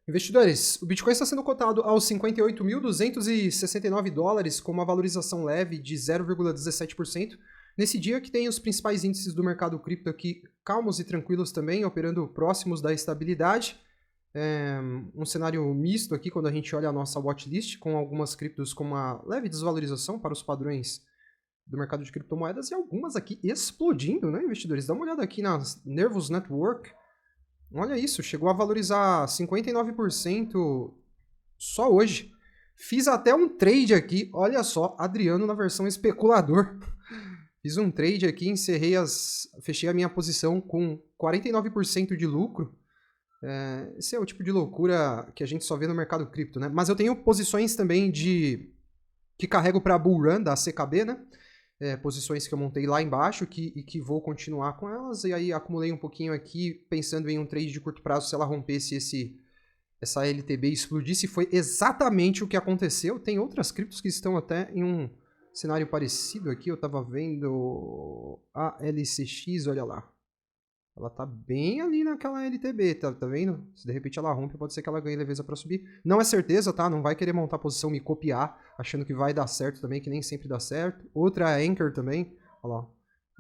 Investidores, o Bitcoin está sendo cotado aos 58.269 dólares, com uma valorização leve de 0,17%. Nesse dia que tem os principais índices do mercado cripto aqui calmos e tranquilos também, operando próximos da estabilidade. Um cenário misto aqui quando a gente olha a nossa watchlist, com algumas criptos com uma leve desvalorização para os padrões do mercado de criptomoedas e algumas aqui explodindo, né, investidores? Dá uma olhada aqui na Nervos Network. Olha isso, chegou a valorizar 59% só hoje. Fiz até um trade aqui, olha só, Adriano na versão especulador. Fiz um trade aqui, fechei a minha posição com 49% de lucro. Esse é o tipo de loucura que a gente só vê no mercado cripto, né? Mas eu tenho posições também que carrego para Bull Run da CKB, né? Posições que eu montei lá embaixo e que vou continuar com elas. E aí acumulei um pouquinho aqui, pensando em um trade de curto prazo, se ela rompesse essa LTB e explodisse. Foi exatamente o que aconteceu. Tem outras criptos que estão até em um cenário parecido aqui. Eu estava vendo a LCX, olha lá. Ela tá bem ali naquela LTB, tá vendo? Se de repente ela rompe, pode ser que ela ganhe leveza para subir. Não é certeza, tá? Não vai querer montar posição, me copiar, achando que vai dar certo também, que nem sempre dá certo. Outra é a Anchor também, olha lá.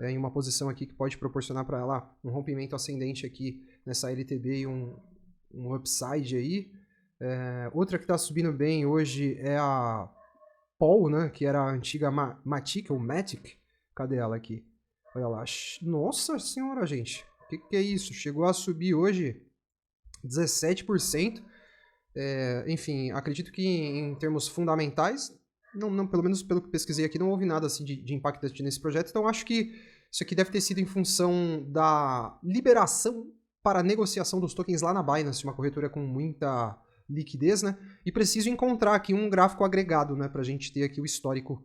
Em uma posição aqui que pode proporcionar para ela um rompimento ascendente aqui nessa LTB e um upside aí. Outra que tá subindo bem hoje é a Paul, né? Que era a antiga Matic, ou Matic. Cadê ela aqui? Olha lá. Nossa senhora, gente. O que é isso? Chegou a subir hoje 17%. Enfim, acredito que em termos fundamentais, não, pelo menos pelo que pesquisei aqui, não houve nada assim de impactante nesse projeto. Então acho que isso aqui deve ter sido em função da liberação para negociação dos tokens lá na Binance, uma corretora com muita liquidez, né? E preciso encontrar aqui um gráfico agregado, né? Para a gente ter aqui o histórico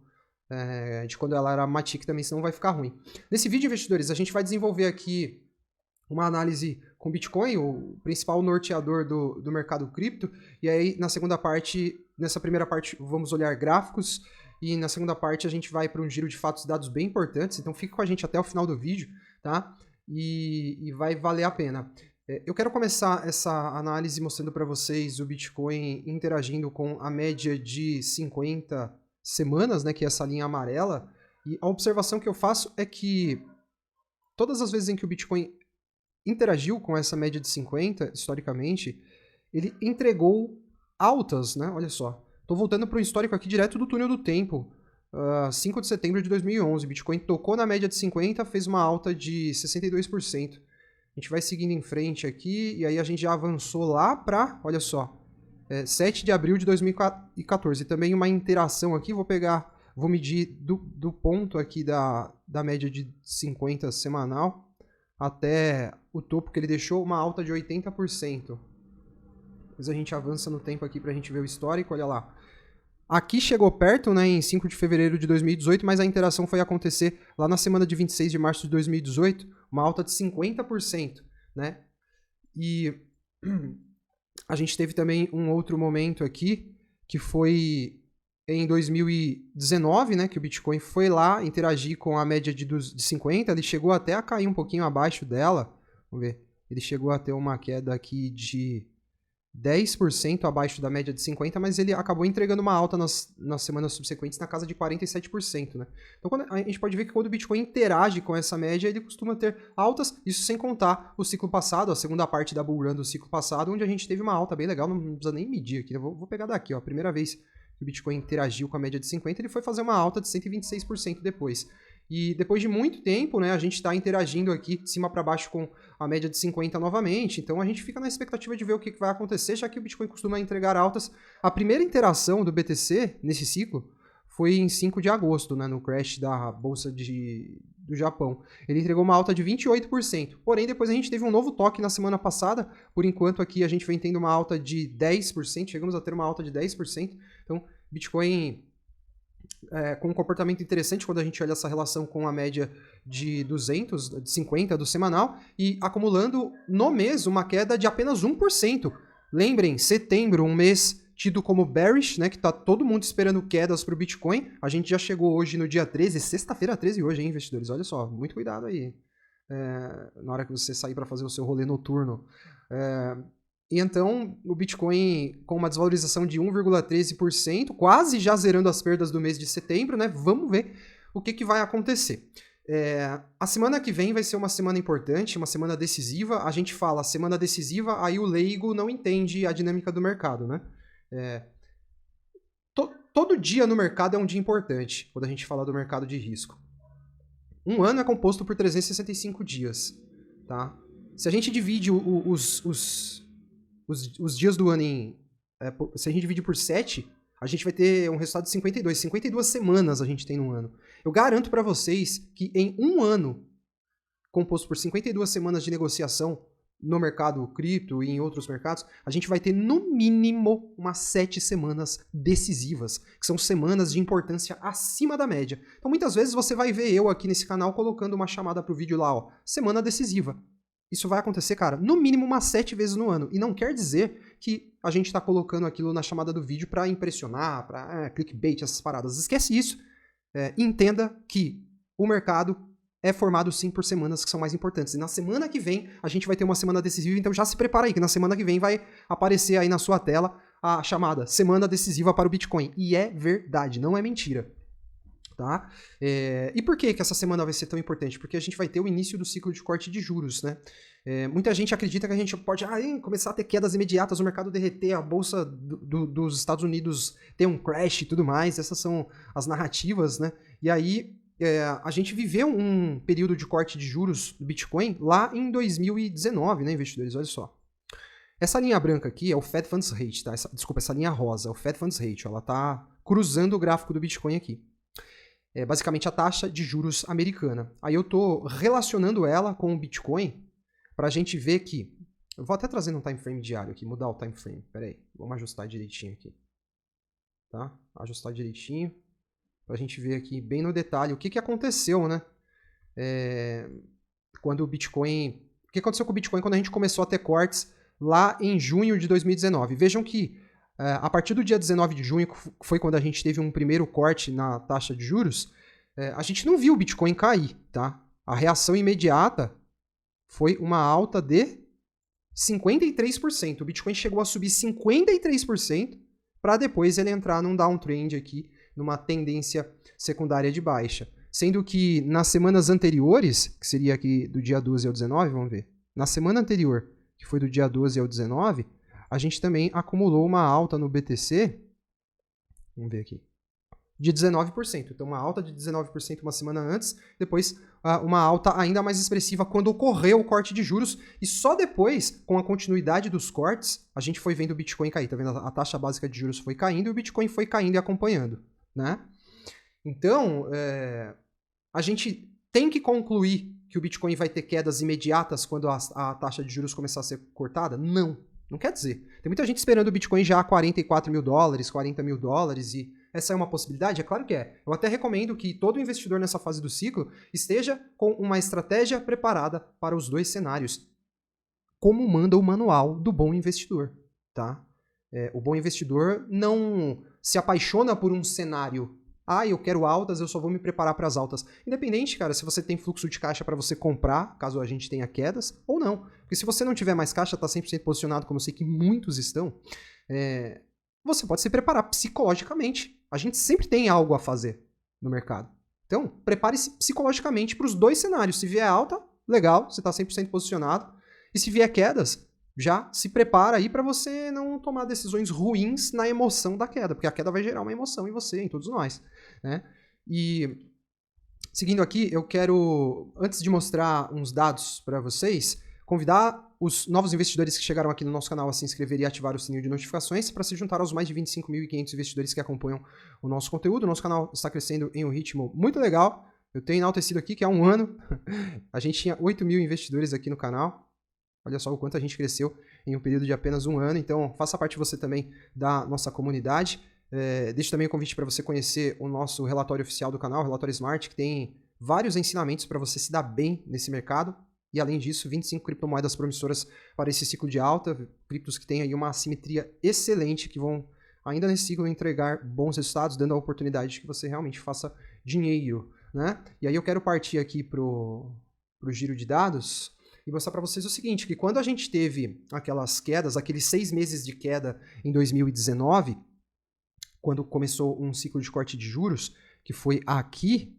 de quando ela era Matic também, senão vai ficar ruim. Nesse vídeo, investidores, a gente vai desenvolver aqui uma análise com Bitcoin, o principal norteador do mercado cripto, e aí nessa primeira parte vamos olhar gráficos, e na segunda parte a gente vai para um giro de fatos e dados bem importantes, então fica com a gente até o final do vídeo, tá? E vai valer a pena. Eu quero começar essa análise mostrando para vocês o Bitcoin interagindo com a média de 50 semanas, né, que é essa linha amarela, e a observação que eu faço é que todas as vezes em que o Bitcoin interagiu com essa média de 50, historicamente, ele entregou altas, né? Olha só. Estou voltando para o histórico aqui direto do túnel do tempo. 5 de setembro de 2011. Bitcoin tocou na média de 50, fez uma alta de 62%. A gente vai seguindo em frente aqui, e aí a gente já avançou lá para, olha só, 7 de abril de 2014. E também uma interação aqui, vou medir do ponto aqui da média de 50 semanal até o topo que ele deixou, uma alta de 80%. Depois a gente avança no tempo aqui para a gente ver o histórico, olha lá. Aqui chegou perto, né, em 5 de fevereiro de 2018, mas a interação foi acontecer lá na semana de 26 de março de 2018, uma alta de 50%, né? E a gente teve também um outro momento aqui, que foi em 2019, né, que o Bitcoin foi lá interagir com a média de 50, ele chegou até a cair um pouquinho abaixo dela, vamos ver, ele chegou a ter uma queda aqui de 10% abaixo da média de 50, mas ele acabou entregando uma alta nas semanas subsequentes na casa de 47%, né? Então a gente pode ver que quando o Bitcoin interage com essa média, ele costuma ter altas, isso sem contar o ciclo passado, a segunda parte da Bull Run do ciclo passado, onde a gente teve uma alta bem legal, não precisa nem medir aqui, eu vou pegar daqui, ó, a primeira vez que o Bitcoin interagiu com a média de 50, ele foi fazer uma alta de 126% depois. E depois de muito tempo, né, a gente está interagindo aqui de cima para baixo com a média de 50 novamente, então a gente fica na expectativa de ver o que vai acontecer, já que o Bitcoin costuma entregar altas. A primeira interação do BTC nesse ciclo foi em 5 de agosto, né, no crash da bolsa do Japão. Ele entregou uma alta de 28%, porém depois a gente teve um novo toque na semana passada, por enquanto aqui a gente vem tendo uma alta de 10%, chegamos a ter uma alta de 10%, então Bitcoin com um comportamento interessante quando a gente olha essa relação com a média de 200, de 50 do semanal, e acumulando no mês uma queda de apenas 1%. Lembrem, setembro, um mês tido como bearish, né, que tá todo mundo esperando quedas para o Bitcoin. A gente já chegou hoje no dia 13, sexta-feira 13 hoje, hein, investidores? Olha só, muito cuidado aí. Na hora que você sair para fazer o seu rolê noturno. E então, o Bitcoin com uma desvalorização de 1,13%, quase já zerando as perdas do mês de setembro, né? Vamos ver o que vai acontecer. A semana que vem vai ser uma semana importante, uma semana decisiva. A gente fala semana decisiva, aí o leigo não entende a dinâmica do mercado, né? Todo dia no mercado é um dia importante, quando a gente fala do mercado de risco. Um ano é composto por 365 dias, tá? Se a gente divide os dias do ano se a gente divide por 7, a gente vai ter um resultado de 52. 52 semanas a gente tem no ano. Eu garanto para vocês que em um ano, composto por 52 semanas de negociação no mercado cripto e em outros mercados, a gente vai ter no mínimo umas 7 semanas decisivas, que são semanas de importância acima da média. Então muitas vezes você vai ver eu aqui nesse canal colocando uma chamada pro vídeo lá, ó, semana decisiva. Isso vai acontecer, cara, no mínimo umas 7 vezes no ano. E não quer dizer que a gente tá colocando aquilo na chamada do vídeo para impressionar, para clickbait, essas paradas. Esquece isso. Entenda que o mercado é formado sim por semanas que são mais importantes. E na semana que vem a gente vai ter uma semana decisiva, então já se prepara aí, que na semana que vem vai aparecer aí na sua tela a chamada Semana Decisiva para o Bitcoin. E é verdade, não é mentira. Tá? E por que essa semana vai ser tão importante? Porque a gente vai ter o início do ciclo de corte de juros, né? Muita gente acredita que a gente pode começar a ter quedas imediatas, o mercado derreter, a bolsa dos Estados Unidos ter um crash e tudo mais. Essas são as narrativas, né? E aí a gente viveu um período de corte de juros do Bitcoin lá em 2019, né, investidores? Olha só. Essa linha branca aqui é o Fed Funds Rate, tá? Essa linha rosa é o Fed Funds Rate. Ela tá cruzando o gráfico do Bitcoin aqui. É basicamente a taxa de juros americana. Aí eu estou relacionando ela com o Bitcoin para a gente ver que... Eu vou até trazer um time frame diário aqui, mudar o time frame. Pera aí, vamos ajustar direitinho aqui. Tá? Ajustar direitinho para a gente ver aqui bem no detalhe o que aconteceu, né? Quando o Bitcoin... O que aconteceu com o Bitcoin quando a gente começou a ter cortes lá em junho de 2019? Vejam que a partir do dia 19 de junho, que foi quando a gente teve um primeiro corte na taxa de juros, a gente não viu o Bitcoin cair, tá? A reação imediata foi uma alta de 53%. O Bitcoin chegou a subir 53% para depois ele entrar num downtrend aqui, numa tendência secundária de baixa. Sendo que nas semanas anteriores, que seria aqui do dia 12 ao 19, vamos ver. Na semana anterior, que foi do dia 12 ao 19, a gente também acumulou uma alta no BTC, vamos ver aqui, de 19%. Então, uma alta de 19% uma semana antes, depois uma alta ainda mais expressiva quando ocorreu o corte de juros, e só depois, com a continuidade dos cortes, a gente foi vendo o Bitcoin cair. Tá vendo? A taxa básica de juros foi caindo e o Bitcoin foi caindo e acompanhando, né? Então, a gente tem que concluir que o Bitcoin vai ter quedas imediatas quando a taxa de juros começar a ser cortada? Não quer dizer. Tem muita gente esperando o Bitcoin já a 44 mil dólares, 40 mil dólares, e essa é uma possibilidade? É claro que é. Eu até recomendo que todo investidor nessa fase do ciclo esteja com uma estratégia preparada para os dois cenários, como manda o manual do bom investidor, tá? O bom investidor não se apaixona por um cenário. Eu quero altas, eu só vou me preparar para as altas. Independente, cara, se você tem fluxo de caixa para você comprar, caso a gente tenha quedas, ou não. Porque se você não tiver mais caixa, está 100% posicionado, como eu sei que muitos estão, você pode se preparar psicologicamente. A gente sempre tem algo a fazer no mercado. Então, prepare-se psicologicamente para os dois cenários. Se vier alta, legal, você está 100% posicionado. E se vier quedas, já se prepara aí para você não tomar decisões ruins na emoção da queda, porque a queda vai gerar uma emoção em você, em todos nós, né? E seguindo aqui, eu quero, antes de mostrar uns dados para vocês, convidar os novos investidores que chegaram aqui no nosso canal a se inscrever e ativar o sininho de notificações para se juntar aos mais de 25.500 investidores que acompanham o nosso conteúdo. O nosso canal está crescendo em um ritmo muito legal. Eu tenho enaltecido aqui que há um ano a gente tinha 8 mil investidores aqui no canal. Olha só o quanto a gente cresceu em um período de apenas um ano. Então, faça parte você também da nossa comunidade. Deixo também o convite para você conhecer o nosso relatório oficial do canal, o Relatório Smart, que tem vários ensinamentos para você se dar bem nesse mercado. E, além disso, 25 criptomoedas promissoras para esse ciclo de alta. Criptos que têm aí uma assimetria excelente, que vão, ainda nesse ciclo, entregar bons resultados, dando a oportunidade de que você realmente faça dinheiro, né? E aí eu quero partir aqui para o giro de dados. e mostrar para vocês o seguinte, que quando a gente teve aquelas quedas, aqueles 6 meses de queda em 2019, quando começou um ciclo de corte de juros, que foi aqui,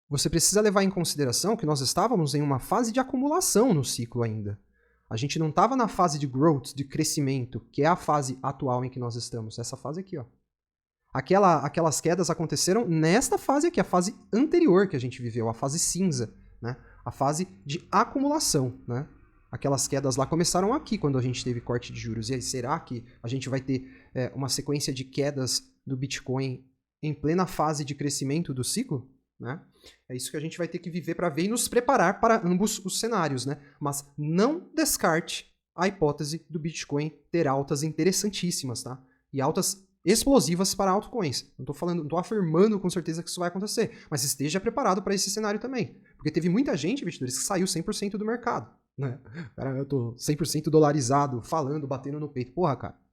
você precisa levar em consideração que nós estávamos em uma fase de acumulação no ciclo ainda. A gente não estava na fase de growth, de crescimento, que é a fase atual em que nós estamos. Essa fase aqui, ó. Aquelas quedas aconteceram nesta fase aqui, a fase anterior que a gente viveu, a fase cinza, né? A fase de acumulação, né? Aquelas quedas lá começaram aqui, quando a gente teve corte de juros. E aí, será que a gente vai ter uma sequência de quedas do Bitcoin em plena fase de crescimento do ciclo? Né? É isso que a gente vai ter que viver para ver e nos preparar para ambos os cenários, né? Mas não descarte a hipótese do Bitcoin ter altas interessantíssimas, tá? E altas explosivas para altcoins. Não estou afirmando com certeza que isso vai acontecer, mas esteja preparado para esse cenário também. Porque teve muita gente, investidores, que saiu 100% do mercado, né? Cara, eu tô 100% dolarizado, falando, batendo no peito. Porra, cara.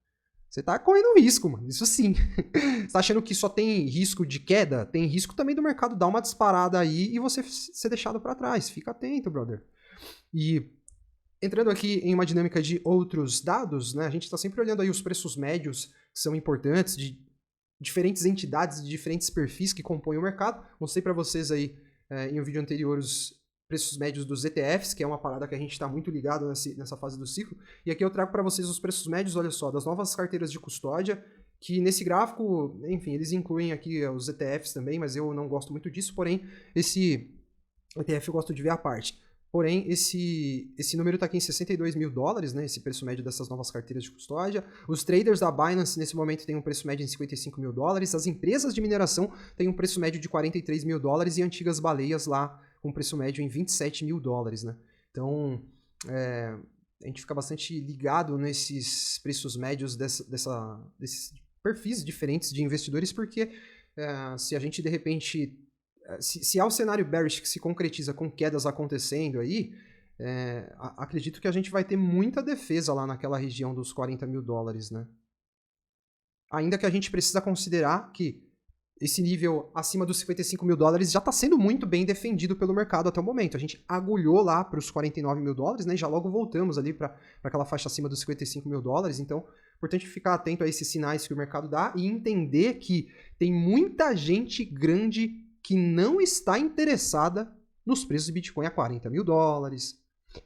Você tá correndo risco, mano. Isso sim. Você tá achando que só tem risco de queda? Tem risco também do mercado dar uma disparada aí e você ser deixado para trás. Fica atento, brother. E entrando aqui em uma dinâmica de outros dados, né? A gente está sempre olhando aí os preços médios que são importantes de diferentes entidades, de diferentes perfis que compõem o mercado. Mostrei para vocês aí em um vídeo anterior os preços médios dos ETFs, que é uma parada que a gente está muito ligado nessa fase do ciclo. E aqui eu trago para vocês os preços médios, olha só, das novas carteiras de custódia, que nesse gráfico, enfim, eles incluem aqui os ETFs também, mas eu não gosto muito disso, porém, esse ETF eu gosto de ver à parte. Porém, esse número está aqui em 62 mil dólares, né, esse preço médio dessas novas carteiras de custódia. Os traders da Binance, nesse momento, têm um preço médio em 55 mil dólares. As empresas de mineração têm um preço médio de 43 mil dólares e antigas baleias lá com preço médio em 27 mil dólares, né? Então, a gente fica bastante ligado nesses preços médios desses perfis diferentes de investidores, porque se a gente, de repente... Se há o cenário bearish que se concretiza com quedas acontecendo aí, acredito que a gente vai ter muita defesa lá naquela região dos 40 mil dólares, né? Ainda que a gente precisa considerar que esse nível acima dos 55 mil dólares já está sendo muito bem defendido pelo mercado até o momento. A gente agulhou lá para os 49 mil dólares, né? E já logo voltamos ali para aquela faixa acima dos 55 mil dólares. Então, é importante ficar atento a esses sinais que o mercado dá e entender que tem muita gente grande que não está interessada nos preços de Bitcoin a 40 mil dólares.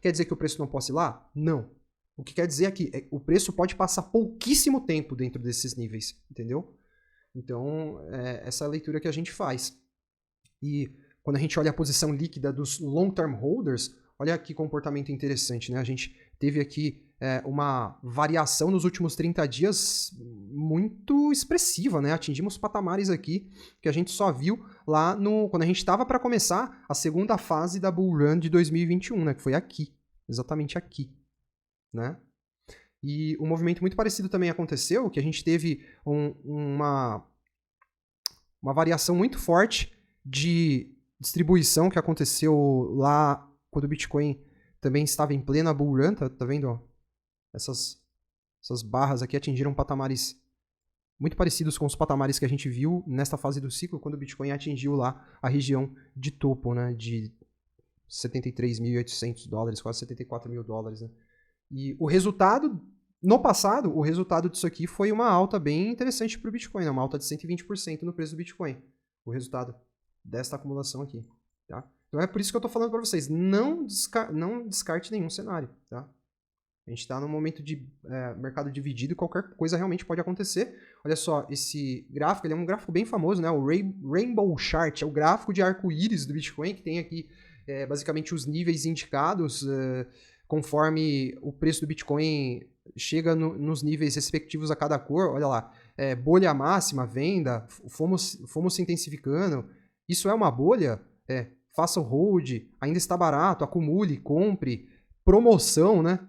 Quer dizer que o preço não possa ir lá? Não. O que quer dizer aqui é que o preço pode passar pouquíssimo tempo dentro desses níveis, entendeu? Então, essa é a leitura que a gente faz. E quando a gente olha a posição líquida dos long-term holders, olha que comportamento interessante, né? A gente teve aqui uma variação nos últimos 30 dias muito expressiva, né? Atingimos patamares aqui que a gente só viu lá quando a gente estava para começar a segunda fase da Bull Run de 2021, né? Que foi aqui, exatamente aqui, né? E um movimento muito parecido também aconteceu, que a gente teve uma variação muito forte de distribuição que aconteceu lá quando o Bitcoin também estava em plena bull run, tá vendo? Ó? Essas barras aqui atingiram patamares muito parecidos com os patamares que a gente viu nesta fase do ciclo, quando o Bitcoin atingiu lá a região de topo, né, de 73.800 dólares, quase 74 mil dólares, né? E o resultado, no passado, o resultado disso aqui foi uma alta bem interessante para o Bitcoin, né? Uma alta de 120% no preço do Bitcoin. O resultado desta acumulação aqui, tá? Então é por isso que eu estou falando para vocês, não descarte nenhum cenário, tá? A gente está num momento de mercado dividido e qualquer coisa realmente pode acontecer. Olha só, esse gráfico, ele é um gráfico bem famoso, né? O Rainbow Chart, é o gráfico de arco-íris do Bitcoin, que tem aqui basicamente os níveis indicados conforme o preço do Bitcoin chega nos níveis respectivos a cada cor. Olha lá, bolha máxima, venda, fomos se intensificando. Isso é uma bolha? Faça o hold, ainda está barato, acumule, compre, promoção, né?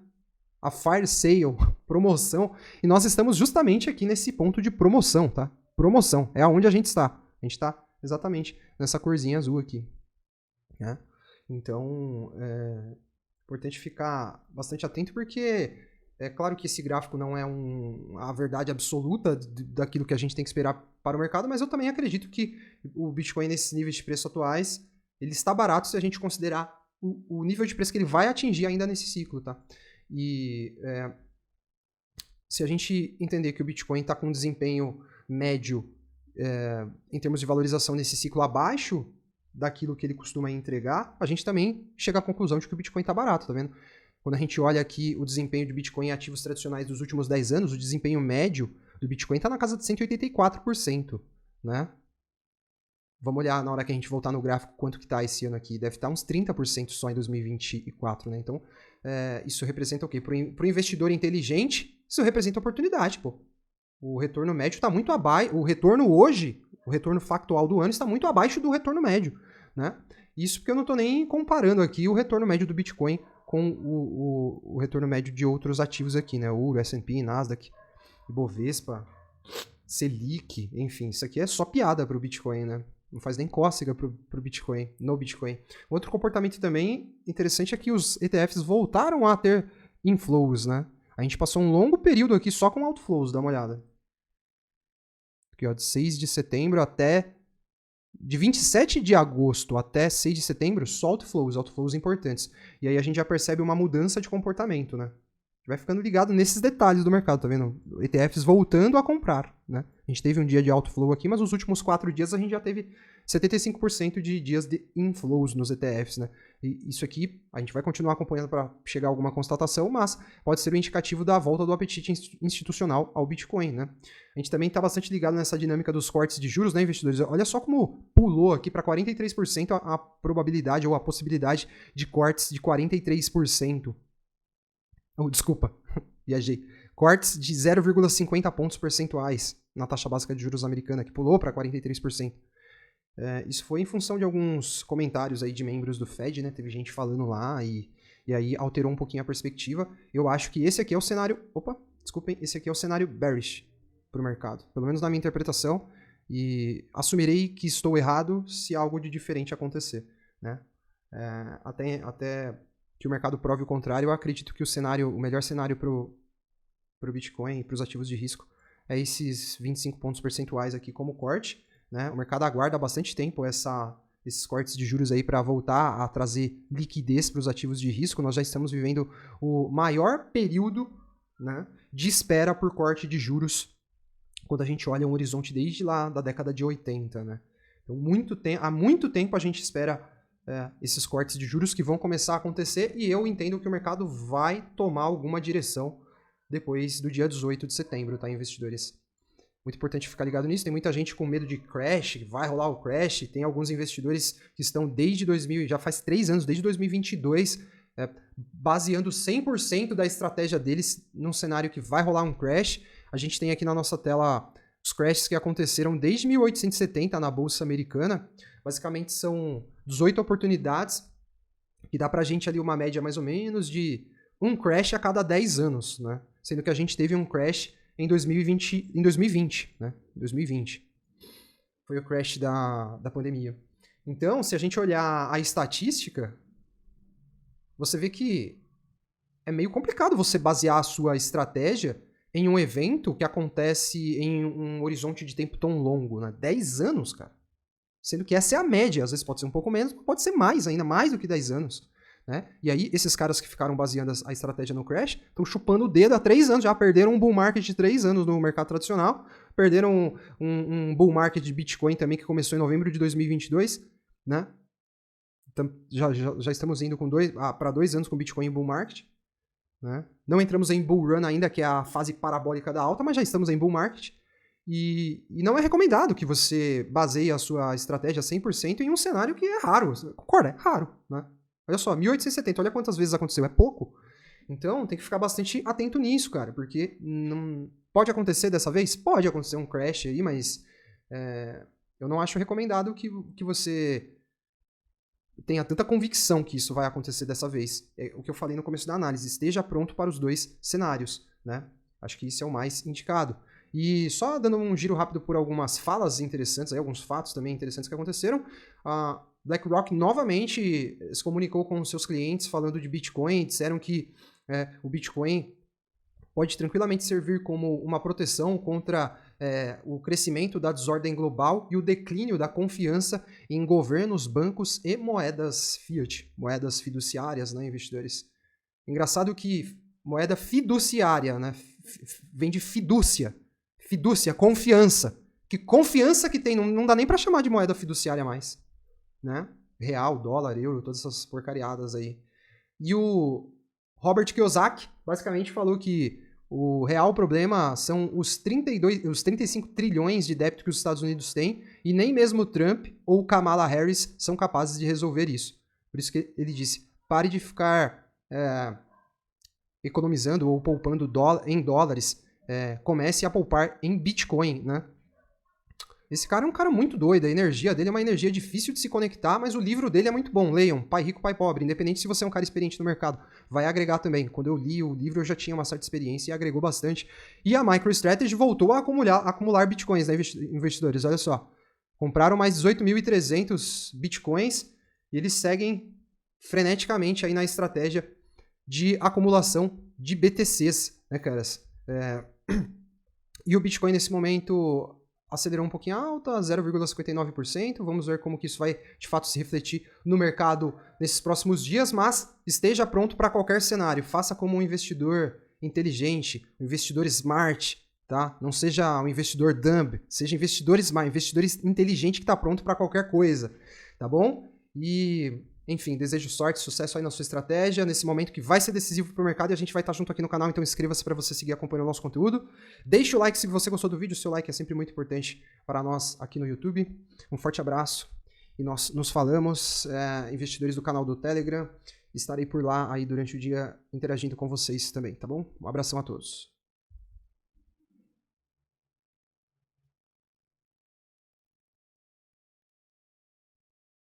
A fire sale, promoção. E nós estamos justamente aqui nesse ponto de promoção, tá? Promoção, é aonde a gente está. A gente está exatamente nessa corzinha azul aqui, né? Então, importante ficar bastante atento, porque é claro que esse gráfico não é a verdade absoluta daquilo que a gente tem que esperar para o mercado, mas eu também acredito que o Bitcoin nesses níveis de preço atuais, ele está barato se a gente considerar o nível de preço que ele vai atingir ainda nesse ciclo, tá? E se a gente entender que o Bitcoin está com um desempenho médio em termos de valorização nesse ciclo abaixo daquilo que ele costuma entregar, a gente também chega à conclusão de que o Bitcoin está barato, tá vendo? Quando a gente olha aqui o desempenho de Bitcoin em ativos tradicionais dos últimos 10 anos, o desempenho médio do Bitcoin está na casa de 184%, né? Vamos olhar na hora que a gente voltar no gráfico quanto que está esse ano aqui. Deve estar uns 30% só em 2024, né? Então, isso representa o quê? Para o investidor inteligente, isso representa oportunidade, pô. O retorno médio está muito abaixo. O retorno hoje, o retorno factual do ano está muito abaixo do retorno médio, né? Isso porque eu não estou nem comparando aqui o retorno médio do Bitcoin com o retorno médio de outros ativos aqui, né? Ouro, S&P, Nasdaq, Ibovespa, Selic, enfim. Isso aqui é só piada para o Bitcoin, né? Não faz nem cócega pro Bitcoin, no Bitcoin. Outro comportamento também interessante é que os ETFs voltaram a ter inflows, né? A gente passou um longo período aqui só com outflows, dá uma olhada. Aqui, ó, de 6 de setembro até... De 27 de agosto até 6 de setembro, só outflows importantes. E aí a gente já percebe uma mudança de comportamento, né? Vai ficando ligado nesses detalhes do mercado, tá vendo? ETFs voltando a comprar, né? A gente teve um dia de outflow aqui, mas nos últimos 4 dias a gente já teve 75% de dias de inflows nos ETFs, né? E isso aqui a gente vai continuar acompanhando para chegar a alguma constatação, mas pode ser um indicativo da volta do apetite institucional ao Bitcoin, né? A gente também está bastante ligado nessa dinâmica dos cortes de juros, né, investidores? Olha só como pulou aqui para 43% a probabilidade ou a possibilidade de cortes de 43%. Oh, desculpa, viajei. Cortes de 0,50 pontos percentuais na taxa básica de juros americana, que pulou para 43%. Isso foi em função de alguns comentários aí de membros do Fed, né? Teve gente falando lá e aí alterou um pouquinho a perspectiva. Eu acho que esse aqui é o cenário... Opa, desculpem, esse aqui é o cenário bearish para o mercado. Pelo menos na minha interpretação. E assumirei que estou errado se algo de diferente acontecer, né? Até que o mercado prove o contrário, eu acredito que o melhor cenário para o Bitcoin e para os ativos de risco é esses 25 pontos percentuais aqui como corte, né? O mercado aguarda há bastante tempo esses cortes de juros aí para voltar a trazer liquidez para os ativos de risco. Nós já estamos vivendo o maior período, né, de espera por corte de juros quando a gente olha um horizonte desde lá da década de 80, né? Então, há muito tempo a gente espera esses cortes de juros que vão começar a acontecer e eu entendo que o mercado vai tomar alguma direção depois do dia 18 de setembro, tá, investidores? Muito importante ficar ligado nisso. Tem muita gente com medo de crash, vai rolar o crash. Tem alguns investidores que estão já faz 3 anos, desde 2022, baseando 100% da estratégia deles num cenário que vai rolar um crash. A gente tem aqui na nossa tela os crashes que aconteceram desde 1870 na Bolsa Americana. Basicamente são 18 oportunidades, que dá pra gente ali uma média mais ou menos de um crash a cada 10 anos, né? Sendo que a gente teve um crash em 2020, né? 2020. Foi o crash da pandemia. Então, se a gente olhar a estatística, você vê que é meio complicado você basear a sua estratégia em um evento que acontece em um horizonte de tempo tão longo, né? 10 anos, cara. Sendo que essa é a média, às vezes pode ser um pouco menos, pode ser mais, ainda mais do que 10 anos. Né? E aí, esses caras que ficaram baseando a estratégia no crash estão chupando o dedo há 3 anos, já perderam um bull market de 3 anos no mercado tradicional, perderam um bull market de Bitcoin também que começou em novembro de 2022, né? Então, já estamos indo para 2 anos com Bitcoin em bull market. Né? Não entramos em bull run ainda, que é a fase parabólica da alta, mas já estamos em bull market. E não é recomendado que você baseie a sua estratégia 100% em um cenário que é raro. Concorda? É raro, né? Olha só, 1870, olha quantas vezes aconteceu, é pouco. Então tem que ficar bastante atento nisso, cara, porque não pode acontecer dessa vez? Pode acontecer um crash aí, mas eu não acho recomendado que você tenha tanta convicção que isso vai acontecer dessa vez. É o que eu falei no começo da análise, esteja pronto para os 2 cenários, né? Acho que isso é o mais indicado. E só dando um giro rápido por algumas falas interessantes, aí, alguns fatos também interessantes que aconteceram, a BlackRock novamente se comunicou com seus clientes falando de Bitcoin, disseram que o Bitcoin pode tranquilamente servir como uma proteção contra o crescimento da desordem global e o declínio da confiança em governos, bancos e moedas fiat, moedas fiduciárias, né, investidores? Engraçado que moeda fiduciária, né, vem de fidúcia, confiança. Que confiança que tem, não dá nem para chamar de moeda fiduciária mais, né? Real, dólar, euro, todas essas porcariadas aí. E o Robert Kiyosaki basicamente falou que o real problema são os 35 trilhões de débito que os Estados Unidos têm, e nem mesmo o Trump ou Kamala Harris são capazes de resolver isso. Por isso que ele disse, pare de ficar economizando ou poupando em dólares, comece a poupar em Bitcoin, né? Esse cara é um cara muito doido, a energia dele é uma energia difícil de se conectar, mas o livro dele é muito bom, leiam, Pai Rico, Pai Pobre, independente se você é um cara experiente no mercado, vai agregar também. Quando eu li o livro eu já tinha uma certa experiência e agregou bastante. E a MicroStrategy voltou a acumular bitcoins, né, investidores, olha só. Compraram mais 18.300 bitcoins e eles seguem freneticamente aí na estratégia de acumulação de BTCs, né, caras? E o Bitcoin nesse momento acelerou um pouquinho alta, 0,59%. Vamos ver como que isso vai, de fato, se refletir no mercado nesses próximos dias, mas esteja pronto para qualquer cenário. Faça como um investidor inteligente, um investidor smart, tá? Não seja um investidor dumb, seja investidor smart, investidor inteligente que está pronto para qualquer coisa, tá bom? E, enfim, desejo sorte, sucesso aí na sua estratégia, nesse momento que vai ser decisivo para o mercado, e a gente vai estar junto aqui no canal, então inscreva-se para você seguir acompanhando o nosso conteúdo. Deixe o like se você gostou do vídeo, o seu like é sempre muito importante para nós aqui no YouTube. Um forte abraço e nós nos falamos, investidores do canal do Telegram. Estarei por lá aí durante o dia interagindo com vocês também, tá bom? Um abração a todos.